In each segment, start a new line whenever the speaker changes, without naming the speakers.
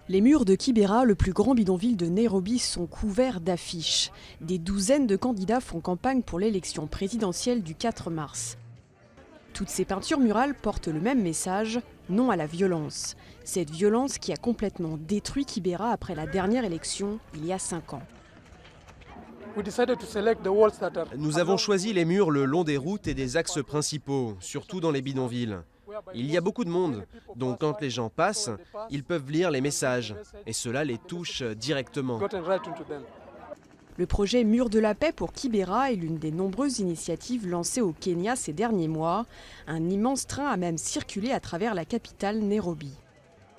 Les murs de Kibera, le plus grand bidonville de Nairobi, sont couverts d'affiches. Des douzaines de candidats font campagne pour l'élection présidentielle du 4 mars. Toutes ces peintures murales portent le même message, non à la violence. Cette violence qui a complètement détruit Kibera après la dernière élection, il y a 5 ans.
Nous avons choisi les murs le long des routes et des axes principaux, surtout dans les bidonvilles. Il y a beaucoup de monde, donc quand les gens passent, ils peuvent lire les messages, et cela les touche directement.
Le projet Mur de la paix pour Kibera est l'une des nombreuses initiatives lancées au Kenya ces derniers mois. Un immense train a même circulé à travers la capitale Nairobi.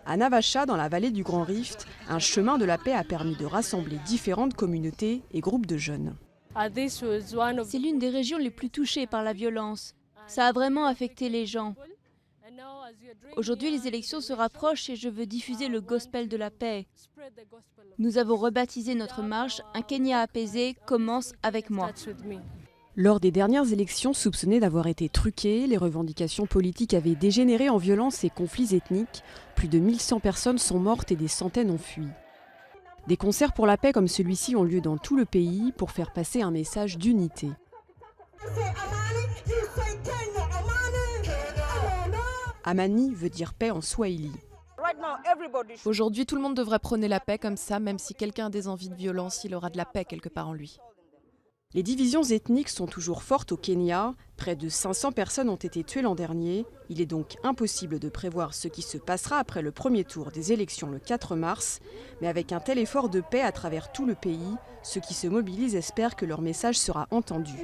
À Naivasha, dans la vallée du Grand Rift, un chemin de la paix a permis de rassembler différentes communautés et groupes de jeunes.
C'est l'une des régions les plus touchées par la violence. Ça a vraiment affecté les gens. Aujourd'hui, les élections se rapprochent et je veux diffuser le gospel de la paix. Nous avons rebaptisé notre marche « Un Kenya apaisé commence avec moi ».
Lors des dernières élections soupçonnées d'avoir été truquées, les revendications politiques avaient dégénéré en violence et conflits ethniques. Plus de 1100 personnes sont mortes et des centaines ont fui. Des concerts pour la paix comme celui-ci ont lieu dans tout le pays pour faire passer un message d'unité. Amani veut dire paix en swahili.
Aujourd'hui, tout le monde devrait prôner la paix comme ça, même si quelqu'un a des envies de violence, il aura de la paix quelque part en lui.
Les divisions ethniques sont toujours fortes au Kenya. Près de 500 personnes ont été tuées l'an dernier. Il est donc impossible de prévoir ce qui se passera après le premier tour des élections le 4 mars. Mais avec un tel effort de paix à travers tout le pays, ceux qui se mobilisent espèrent que leur message sera entendu.